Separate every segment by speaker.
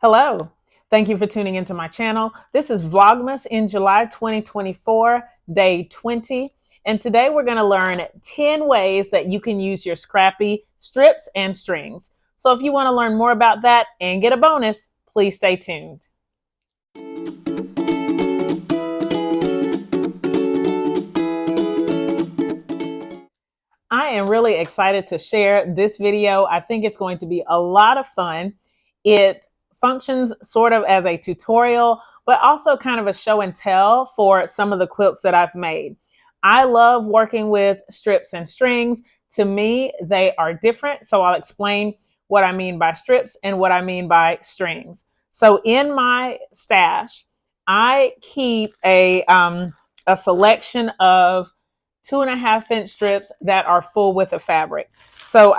Speaker 1: Hello. Thank you for tuning into my channel. This is Vlogmas in July 2024, day 20. And today we're going to learn 10 ways that you can use your Scrappy strips and strings. So if you want to learn more about that and get a bonus, please stay tuned. I am really excited to share this video. I think it's going to be a lot of fun. It functions sort of as a tutorial, but also kind of a show and tell for some of the quilts that I've made. I love working with strips and strings. To me, they are different. So I'll explain what I mean by strips and what I mean by strings. So in my stash, I keep a selection of 2.5-inch strips that are full width of fabric. So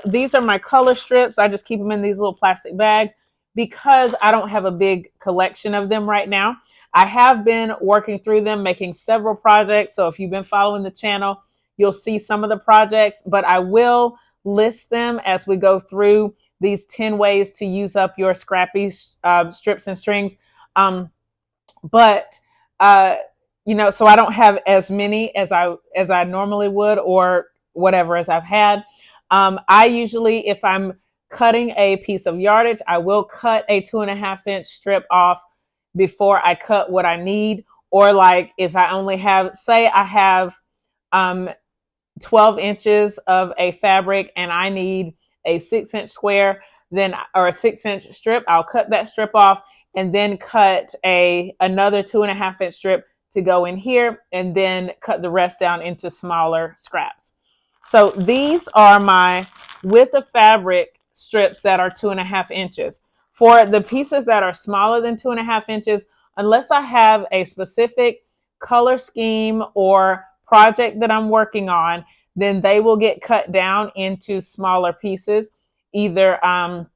Speaker 1: these are my color strips. I just keep them in these little plastic bags because I don't have a big collection of them right now. I have been working through them, making several projects. So if you've been following the channel, you'll see some of the projects, but I will list them as we go through these 10 ways to use up your Scrappy strips and strings. So I don't have as many as I normally would or whatever as I've had. I usually, if I'm cutting a piece of yardage, I will cut a 2.5-inch strip off before I cut what I need. Or like if I only have, say I have 12 inches of a fabric and I need a 6-inch square, or a 6-inch strip, I'll cut that strip off and then cut another 2.5-inch strip to go in here and then cut the rest down into smaller scraps. So these are my width of fabric strips that are 2.5 inches. For the pieces that are smaller than 2.5 inches, unless I have a specific color scheme or project that I'm working on, then they will get cut down into smaller pieces, either 2.5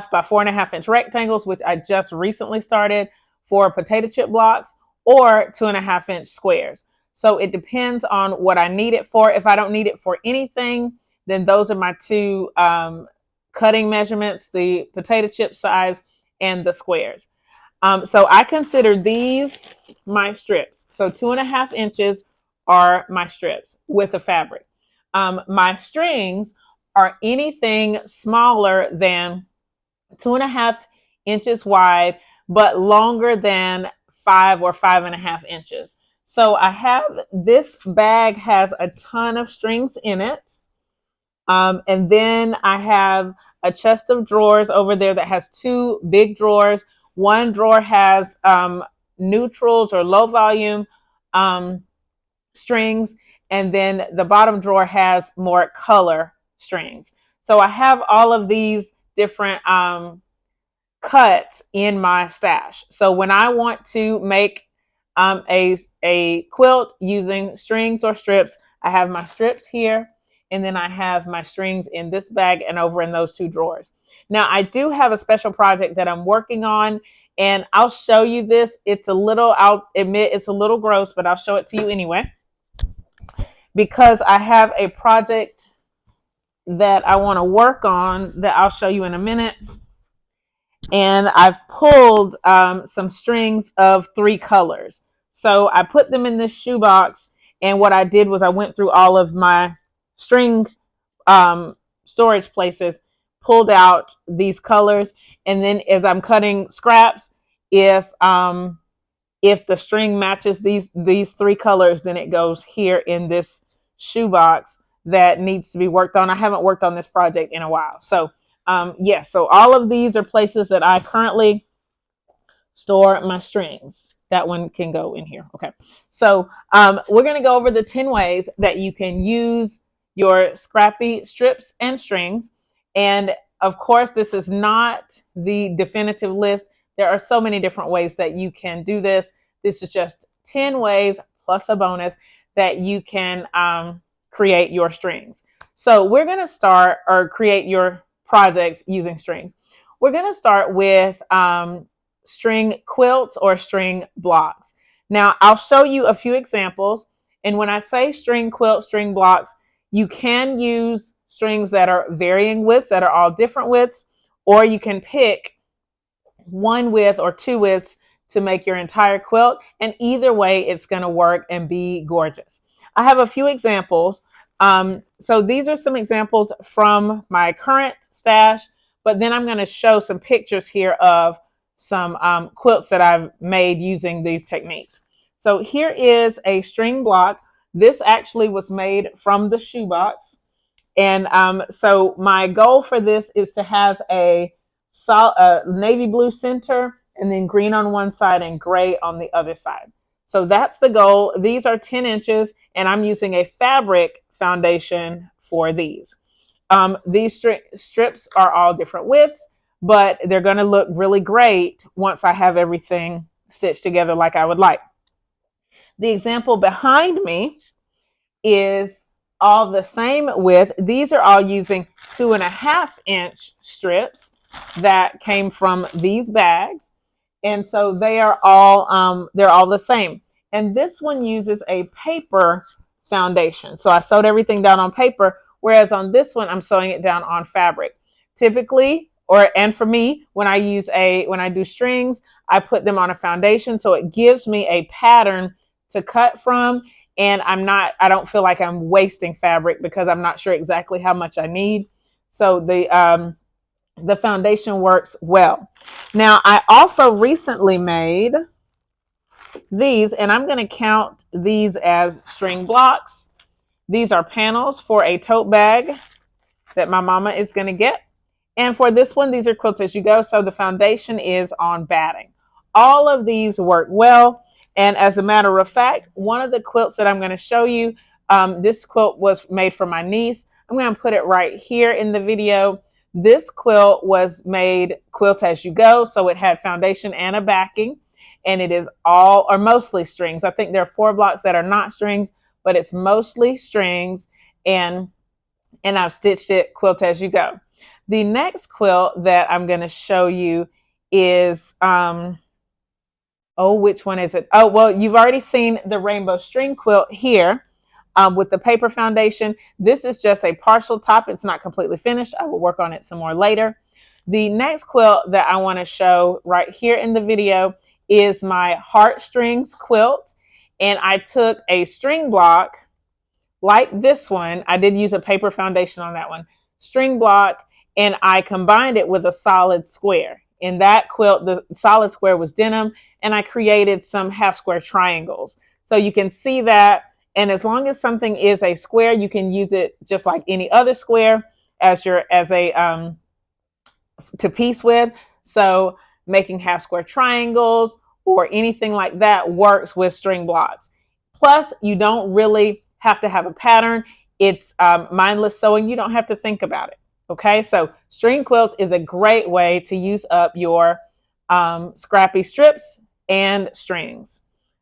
Speaker 1: by 4.5-inch rectangles, which I just recently started for potato chip blocks, or 2.5-inch squares. So it depends on what I need it for. If I don't need it for anything, then those are my two cutting measurements, the potato chip size and the squares. So I consider these my strips. So 2.5 inches are my strips with the fabric. My strings are anything smaller than 2.5 inches wide, but longer than 5 or 5.5 inches. So this bag has a ton of strings in it. And then I have a chest of drawers over there that has 2 big drawers. One drawer has neutrals or low volume strings. And then the bottom drawer has more color strings. So I have all of these different cuts in my stash. So when I want to make a quilt using strings or strips, I have my strips here, and then I have my strings in this bag and over in those 2 drawers. Now I do have a special project that I'm working on, and I'll show you this. I'll admit it's a little gross, but I'll show it to you anyway, because I have a project that I want to work on that I'll show you in a minute. And I've pulled some strings of 3 colors. So I put them in this shoebox, and what I did was I went through all of my string storage places, pulled out these colors, and then as I'm cutting scraps, if the string matches these 3 colors, then it goes here in this shoebox that needs to be worked on. I haven't worked on this project in a while. So yes, so all of these are places that I currently store my strings. That one can go in here. Okay. So we're going to go over the 10 ways that you can use your Scrappy strips and strings. And of course, this is not the definitive list. There are so many different ways that you can do this. This is just 10 ways plus a bonus that you can create your strings. So we're going to start or create your projects using strings. We're going to start with string quilts or string blocks. Now I'll show you a few examples. And when I say string quilt, string blocks, you can use strings that are varying widths, that are all different widths, or you can pick one width or two widths to make your entire quilt. And either way, it's going to work and be gorgeous. I have a few examples. So these are some examples from my current stash, but then I'm going to show some pictures here of some quilts that I've made using these techniques. So here is a string block. This actually was made from the shoebox. And so my goal for this is to have a navy blue center and then green on one side and gray on the other side. So that's the goal. These are 10 inches and I'm using a fabric foundation for these. These strips are all different widths, but they're going to look really great once I have everything stitched together like I would like. The example behind me is all the same width. These are all using 2.5 inch strips that came from these bags. And so they are all the same. And this one uses a paper foundation. So I sewed everything down on paper, whereas on this one, I'm sewing it down on fabric. Typically, and for me, when I do strings, I put them on a foundation. So it gives me a pattern to cut from. And I don't feel like I'm wasting fabric because I'm not sure exactly how much I need. So the foundation works well. Now, I also recently made these, and I'm going to count these as string blocks. These are panels for a tote bag that my mama is going to get. And for this one, these are quilts as you go. So the foundation is on batting. All of these work well. And as a matter of fact, one of the quilts that I'm going to show you, this quilt was made for my niece. I'm going to put it right here in the video. This quilt was made quilt as you go. So it had foundation and a backing. And it is all or mostly strings. I think there are 4 blocks that are not strings, but it's mostly strings. And I've stitched it quilt as you go. The next quilt that I'm going to show you is... which one is it? Oh, well, you've already seen the rainbow string quilt here with the paper foundation. This is just a partial top. It's not completely finished. I will work on it some more later. The next quilt that I want to show right here in the video is my heartstrings quilt. And I took a string block like this one. I did use a paper foundation on that one. String block, and I combined it with a solid square. In that quilt, the solid square was denim, and I created some half square triangles. So you can see that. And as long as something is a square, you can use it just like any other square to piece with. So making half square triangles or anything like that works with string blocks. Plus, you don't really have to have a pattern. It's mindless sewing. You don't have to think about it. Okay, so string quilts is a great way to use up your scrappy strips and strings.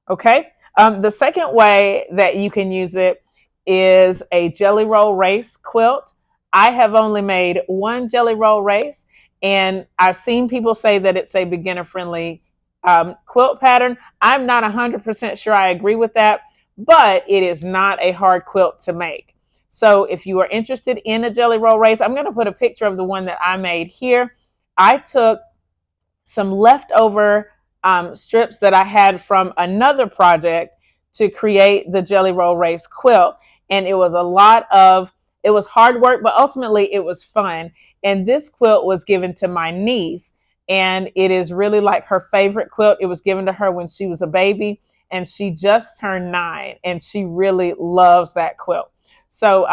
Speaker 1: Okay, the second way that you can use it is a jelly roll race quilt. I have only made one jelly roll race, and I've seen people say that it's a beginner friendly quilt pattern. I'm not 100% sure I agree with that, but it is not a hard quilt to make. So if you are interested in a jelly roll race, I'm going to put a picture of the one that I made here. I took some leftover strips that I had from another project to create the jelly roll race quilt. And it was it was hard work, but ultimately it was fun. And this quilt was given to my niece, and it is really like her favorite quilt. It was given to her when she was a baby, and she just turned 9, and she really loves that quilt. So,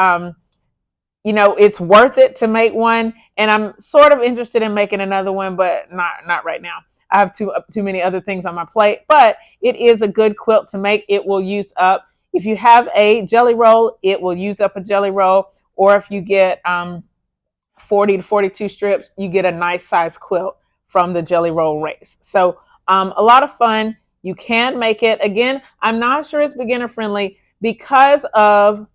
Speaker 1: it's worth it to make one, and I'm sort of interested in making another one, but not right now. I have too many other things on my plate, but it is a good quilt to make. It will use up, if you have a jelly roll, it will use up a jelly roll, or if you get 40 to 42 strips, you get a nice size quilt from the jelly roll race. So a lot of fun. You can make it. Again, I'm not sure it's beginner friendly because of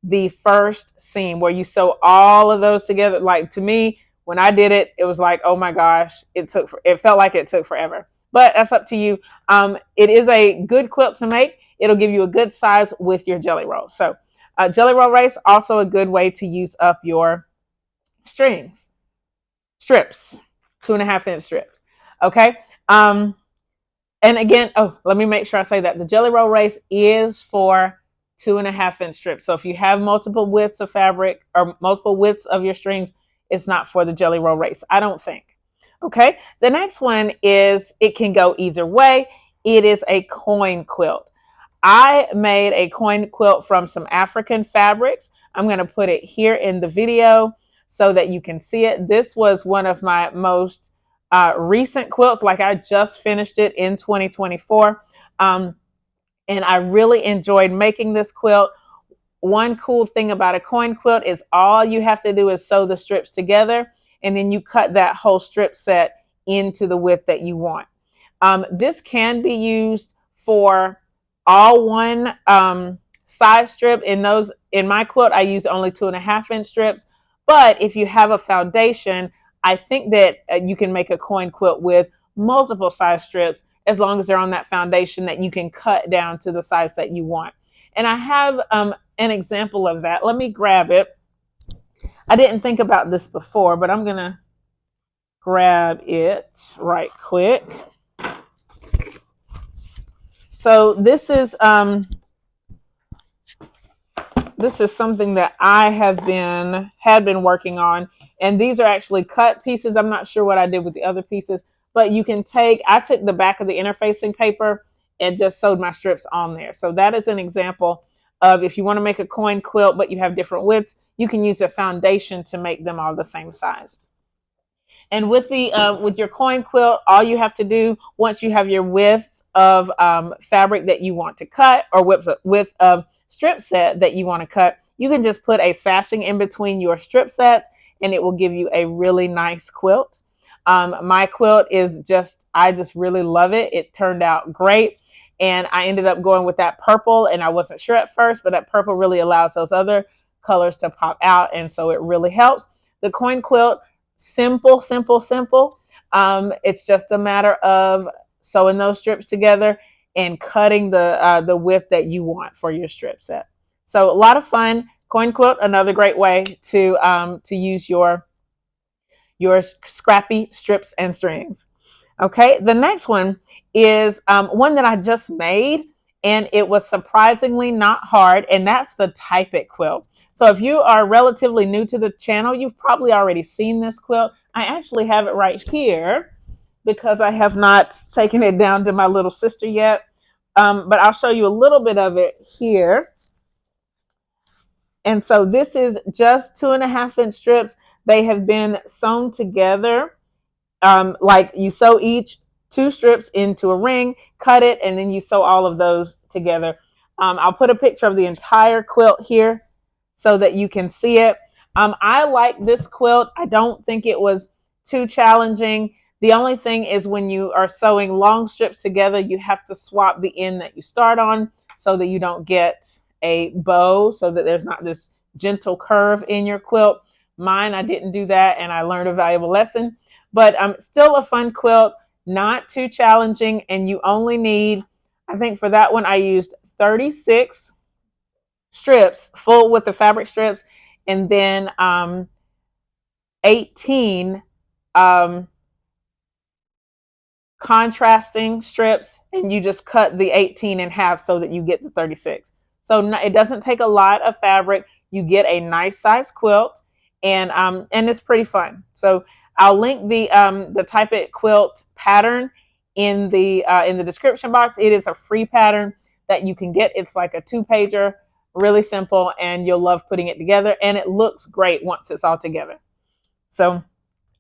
Speaker 1: the first seam where you sew all of those together. Like, to me, when I did it, it was like, oh my gosh, it felt like it took forever, but that's up to you. It is a good quilt to make. It'll give you a good size with your jelly roll. So jelly roll race, also a good way to use up your strips, 2.5 inch strips. Okay. And again, oh, let me make sure I say that the Jelly Roll Race is for 2.5-inch strips. So if you have multiple widths of fabric or multiple widths of your strings, it's not for the Jelly Roll Race, I don't think. Okay. The next one is, it can go either way. It is a coin quilt. I made a coin quilt from some African fabrics. I'm going to put it here in the video so that you can see it. This was one of my most recent quilts. Like, I just finished it in 2024. And I really enjoyed making this quilt. One cool thing about a coin quilt is all you have to do is sew the strips together, and then you cut that whole strip set into the width that you want. This can be used for all one size strip. In my quilt, I use only 2.5-inch strips. But if you have a foundation, I think that you can make a coin quilt with multiple size strips, as long as they're on that foundation that you can cut down to the size that you want. And I have an example of that. Let me grab it. I didn't think about this before, but I'm going to grab it right quick. So this is something that I had been working on, and these are actually cut pieces. I'm not sure what I did with the other pieces, but I took the back of the interfacing paper and just sewed my strips on there. So that is an example of, if you want to make a coin quilt but you have different widths, you can use a foundation to make them all the same size. And with your coin quilt, all you have to do, once you have your width of fabric that you want to cut, or width of strip set that you want to cut, you can just put a sashing in between your strip sets, and it will give you a really nice quilt. My quilt I just really love it. It turned out great. And I ended up going with that purple, and I wasn't sure at first, but that purple really allows those other colors to pop out. And so it really helps. The coin quilt, simple, simple, simple. It's just a matter of sewing those strips together and cutting the width that you want for your strip set. So a lot of fun. Coin quilt, another great way to use your scrappy strips and strings. Okay, the next one is one that I just made, and it was surprisingly not hard, and that's the Type It quilt. So if you are relatively new to the channel, you've probably already seen this quilt. I actually have it right here because I have not taken it down to my little sister yet, but I'll show you a little bit of it here. And so this is just 2.5-inch strips. They have been sewn together. Like, you sew each 2 strips into a ring, cut it, and then you sew all of those together. I'll put a picture of the entire quilt here so that you can see it. I like this quilt. I don't think it was too challenging. The only thing is, when you are sewing long strips together, you have to swap the end that you start on so that you don't get a bow, so that there's not this gentle curve in your quilt. Mine, I didn't do that, and I learned a valuable lesson. But still a fun quilt, not too challenging, and you only need, I think for that one, I used 36 strips, full with the fabric strips, and then 18 contrasting strips, and you just cut the 18 in half so that you get the 36. So it doesn't take a lot of fabric. You get a nice size quilt, and it's pretty fun. So I'll link the Type It quilt pattern in the description box. It is a free pattern that you can get. It's like a 2-pager, really simple, and you'll love putting it together. And it looks great once it's all together. So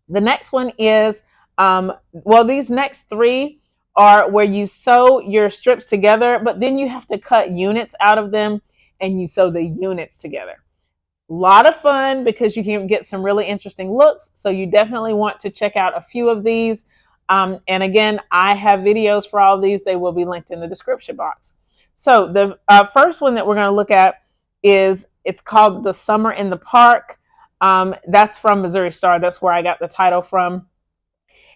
Speaker 1: the next one is, these next 3 are where you sew your strips together, but then you have to cut units out of them, and you sew the units together. A lot of fun because you can get some really interesting looks. So you definitely want to check out a few of these. And again, I have videos for all of these. They will be linked in the description box. So the first one that we're going to look at it's called The Summer in the Park. That's from Missouri Star. That's where I got the title from.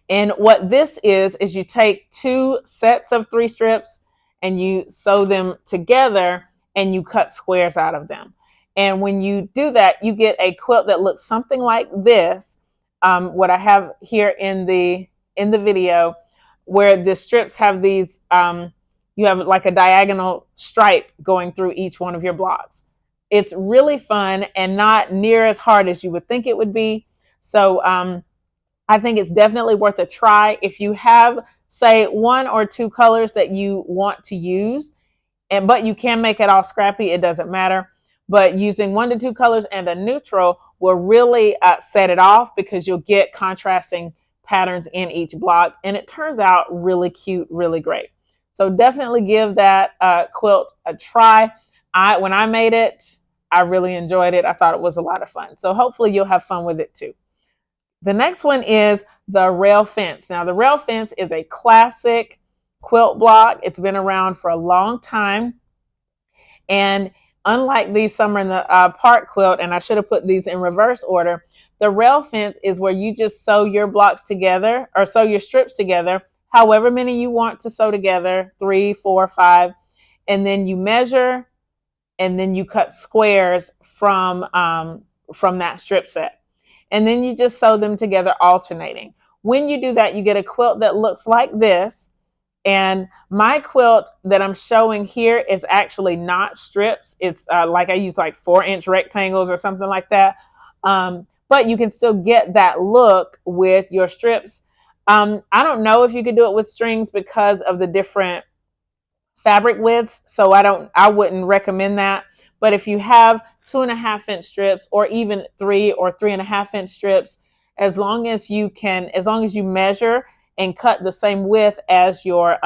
Speaker 1: And what this is you take 2 sets of 3 strips and you sew them together, and you cut squares out of them. And when you do that, you get a quilt that looks something like this. What I have here in the in the video where the strips have these, you have like a diagonal stripe going through each one of your blocks. It's really fun and not near as hard as you would think it would be. So I think it's definitely worth a try. If you have, say, 1 or 2 colors that you want to use, but you can make it all scrappy, it doesn't matter. But using 1 to 2 colors and a neutral will really set it off, because you'll get contrasting patterns in each block, and it turns out really cute, really great. So definitely give that quilt a try. When I made it, I really enjoyed it. I thought it was a lot of fun. So hopefully you'll have fun with it too. The next one is the rail fence. Now, the rail fence is a classic quilt block. It's been around for a long time. And unlike the summer in the park quilt, and I should have put these in reverse order, the rail fence is where you just sew your blocks together, or sew your strips together, however many you want to sew together, 3, 4, 5, and then you measure, and then you cut squares from that strip set. And then you just sew them together alternating. When you do that, you get a quilt that looks like this. And my quilt that I'm showing here is actually not strips. It's like I use like 4-inch rectangles or something like that. But you can still get that look with your strips. I don't know if you could do it with strings because of the different fabric widths. So I wouldn't recommend that. But if you have 2.5-inch strips, or even 3 or 3.5-inch strips, as long as you measure and cut the same width as your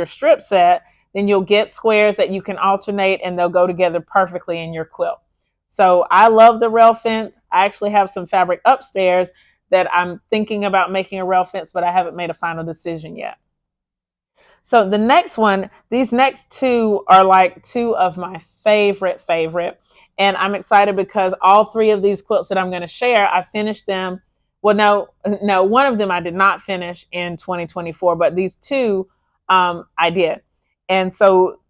Speaker 1: strip set, then you'll get squares that you can alternate, and they'll go together perfectly in your quilt. So I love the rail fence. I actually have some fabric upstairs that I'm thinking about making a rail fence, but I haven't made a final decision yet. So the next one, these next 2 are like 2 of my favorite. And I'm excited because all 3 of these quilts that I'm going to share, I finished them. Well, no, one of them I did not finish in 2024, but these 2 I did. And so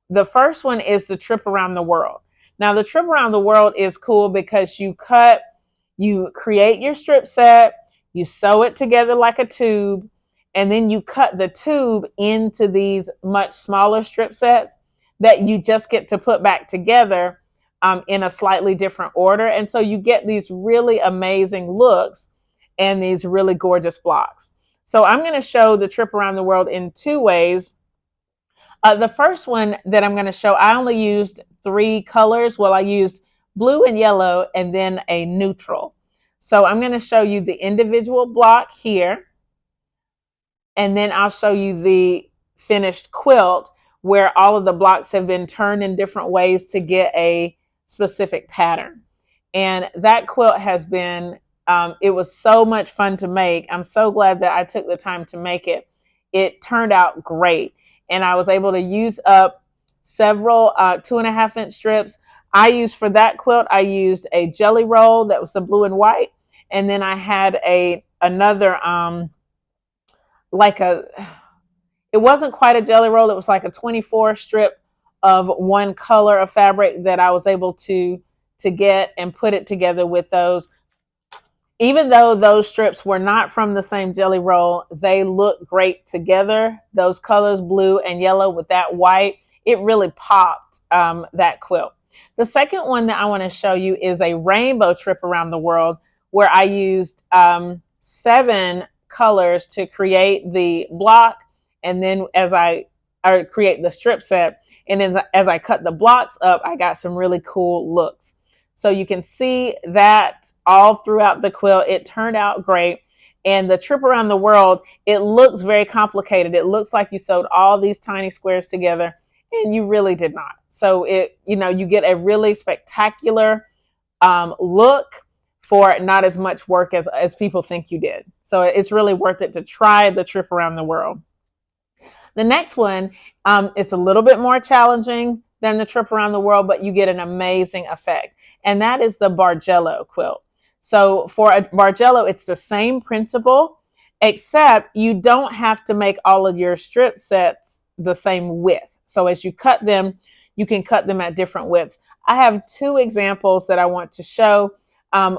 Speaker 1: the first one is the trip around the world. Now, the trip around the world is cool because you create your strip set, you sew it together like a tube, and then you cut the tube into these much smaller strip sets that you just get to put back together in a slightly different order. And so you get these really amazing looks and these really gorgeous blocks. So I'm going to show the trip around the world in 2 ways. The first one that I'm going to show, I only used 3 colors. Well, I used blue and yellow and then a neutral. So I'm going to show you the individual block here. And then I'll show you the finished quilt where all of the blocks have been turned in different ways to get a specific pattern. And that quilt has been, it was so much fun to make. I'm so glad that I took the time to make it. It turned out great. And I was able to use up several 2.5-inch strips. For that quilt, I used a jelly roll that was the blue and white. And then I had another, it wasn't quite a jelly roll. It was like a 24 strip of one color of fabric that I was able to get and put it together with those. Even though those strips were not from the same jelly roll, they look great together. Those colors, blue and yellow with that white, it really popped that quilt. The second one that I want to show you is a rainbow trip around the world where I used 7 colors to create the block, and then as I create the strip set, and then as I cut the blocks up, I got some really cool looks. So you can see that all throughout the quilt. It turned out great. And the trip around the world, it looks very complicated. It looks like you sewed all these tiny squares together, and you really did not. So you get a really spectacular look for not as much work as people think you did. So it's really worth it to try the trip around the world. The next one is a little bit more challenging than the trip around the world, but you get an amazing effect. And that is the Bargello quilt. So for a Bargello, it's the same principle, except you don't have to make all of your strip sets the same width. So as you cut them, you can cut them at different widths. I have 2 examples that I want to show.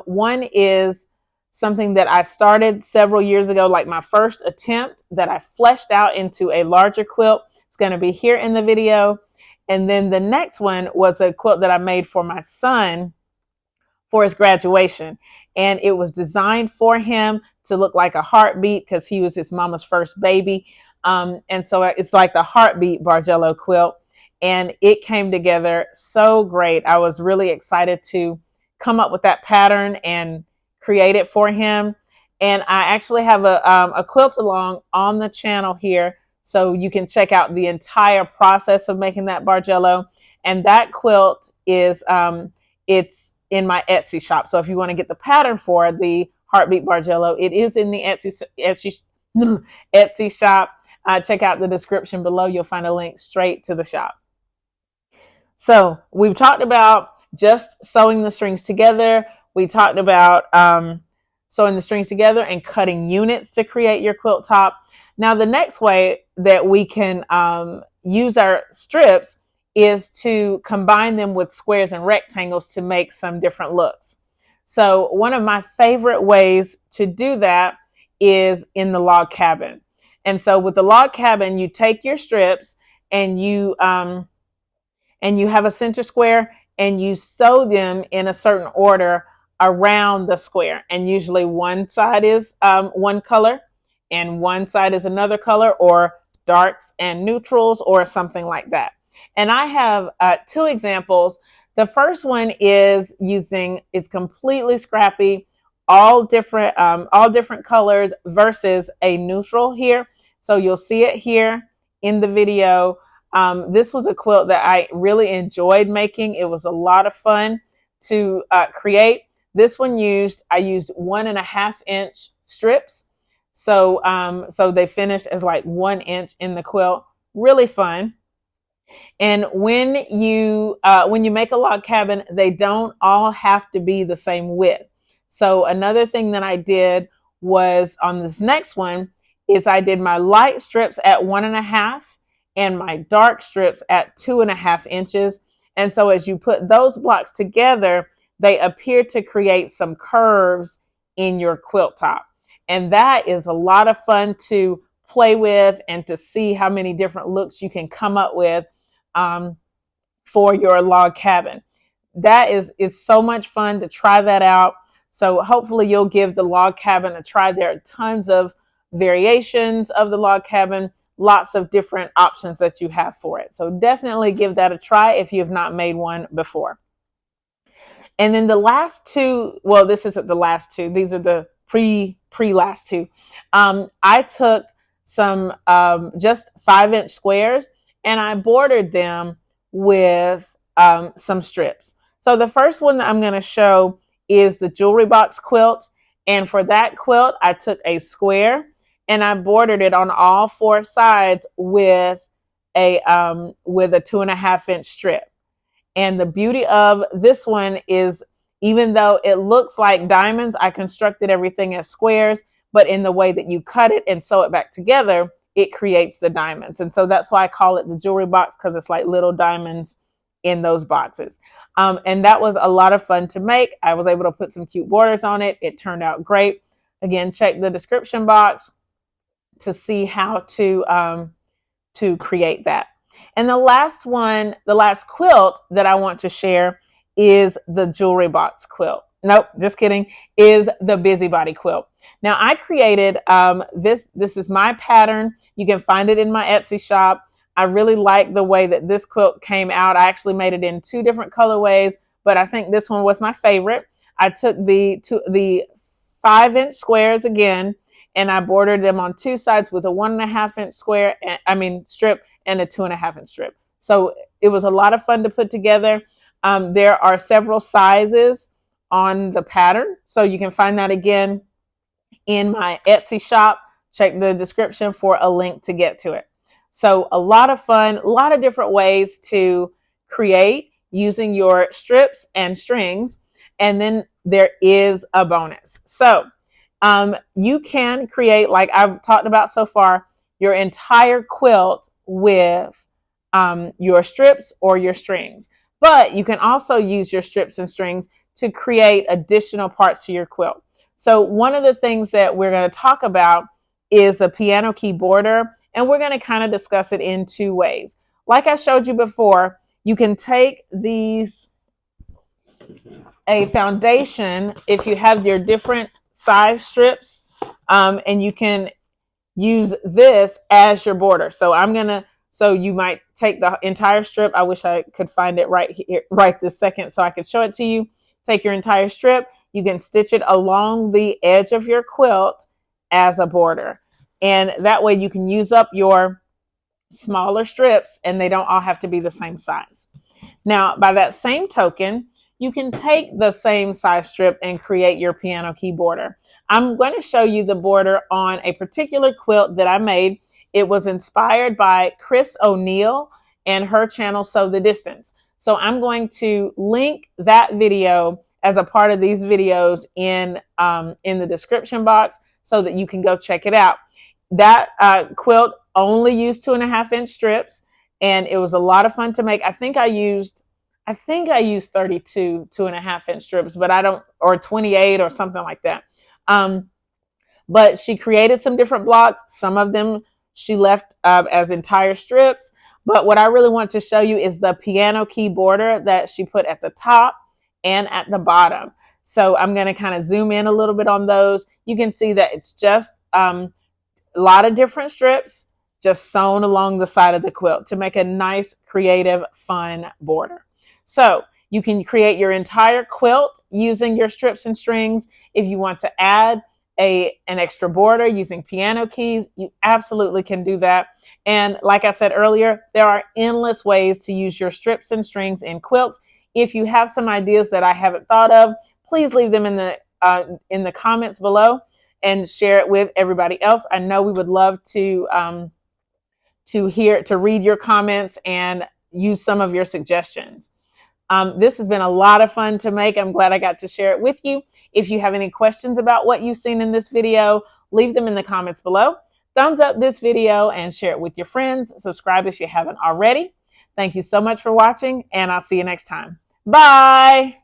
Speaker 1: One is something that I started several years ago, like my first attempt that I fleshed out into a larger quilt. It's going to be here in the video. And then the next one was a quilt that I made for my son for his graduation. And it was designed for him to look like a heartbeat because he was his mama's first baby. And so it's like the heartbeat Bargello quilt. And it came together so great. I was really excited to come up with that pattern and create it for him. And I actually have a quilt along on the channel here, so you can check out the entire process of making that Bargello. And that quilt is it's in my Etsy shop. So if you want to get the pattern for the Heartbeat Bargello, it is in the Etsy shop. Check out the description below. You'll find a link straight to the shop. So we've talked about just sewing the strings together. We talked about sewing the strings together and cutting units to create your quilt top. Now, the next way that we can use our strips is to combine them with squares and rectangles to make some different looks. So one of my favorite ways to do that is in the log cabin. And so with the log cabin, you take your strips and you have a center square and you sew them in a certain order around the square. And usually one side is one color and one side is another color, or darks and neutrals or something like that. And I have two examples. The first one is it's completely scrappy, all different colors versus a neutral here. So you'll see it here in the video. This was a quilt that I really enjoyed making. It was a lot of fun to create. This one I used 1.5 inch strips. So they finished as like 1 inch in the quilt. Really fun. And when you make a log cabin, they don't all have to be the same width. So another thing that I did was on this next one is I did my light strips at 1.5 and my dark strips at 2.5 inches. And so as you put those blocks together, they appear to create some curves in your quilt top. And that is a lot of fun to play with and to see how many different looks you can come up with for your log cabin. It's so much fun to try that out. So hopefully you'll give the log cabin a try. There are tons of variations of the log cabin, lots of different options that you have for it. So definitely give that a try if you have not made one before. And then the last two, well, this isn't the last two. These are the pre-last two. I took some just 5-inch squares and I bordered them with some strips. So the first one that I'm going to show is the jewelry box quilt. And for that quilt, I took a square and I bordered it on all 4 sides with a 2.5 inch strip. And the beauty of this one is, even though it looks like diamonds, I constructed everything as squares, but in the way that you cut it and sew it back together, it creates the diamonds. And so that's why I call it the jewelry box, because it's like little diamonds in those boxes. And that was a lot of fun to make. I was able to put some cute borders on it. It turned out great. Again, check the description box to see how to create that. And the last quilt that I want to share is the jewelry box quilt. Nope, just kidding, is the busybody quilt. Now I created this is my pattern. You can find it in my Etsy shop. I really like the way that this quilt came out. I actually made it in 2 different colorways, but I think this one was my favorite. I took the 5-inch squares again, and I bordered them on 2 sides with a 1.5 inch strip and a 2.5 inch strip. So it was a lot of fun to put together. There are several sizes on the pattern, so you can find that again in my Etsy shop. Check the description for a link to get to it. So a lot of fun, a lot of different ways to create using your strips and strings. And then there is a bonus. So you can create, like I've talked about so far, your entire quilt with your strips or your strings. But you can also use your strips and strings to create additional parts to your quilt. So one of the things that we're going to talk about is the piano key border, and we're going to kind of discuss it in two ways. Like I showed you before, you can take a foundation, if you have your different size strips, and you can use this as your border. So you might take the entire strip. I wish I could find it right here, right this second, so I could show it to you. Take your entire strip. You can stitch it along the edge of your quilt as a border. And that way you can use up your smaller strips and they don't all have to be the same size. Now, by that same token, you can take the same size strip and create your piano key border. I'm going to show you the border on a particular quilt that I made. It was inspired by Chris O'Neill and her channel, Sew the Distance. So I'm going to link that video as a part of these videos in the description box so that you can go check it out. That quilt only used 2.5-inch strips, and it was a lot of fun to make. I think I used 32 2.5-inch strips, but I don't, or 28 or something like that. But she created some different blocks. Some of them she left as entire strips. But what I really want to show you is the piano key border that she put at the top and at the bottom. So I'm going to kind of zoom in a little bit on those. You can see that it's just a lot of different strips just sewn along the side of the quilt to make a nice, creative, fun border. So you can create your entire quilt using your strips and strings. If you want to add an extra border using piano keys, you absolutely can do that. And like I said earlier, there are endless ways to use your strips and strings in quilts. If you have some ideas that I haven't thought of, please leave them in the comments below and share it with everybody else. I know we would love to read your comments and use some of your suggestions. This has been a lot of fun to make. I'm glad I got to share it with you. If you have any questions about what you've seen in this video, leave them in the comments below. Thumbs up this video and share it with your friends. Subscribe if you haven't already. Thank you so much for watching, and I'll see you next time. Bye.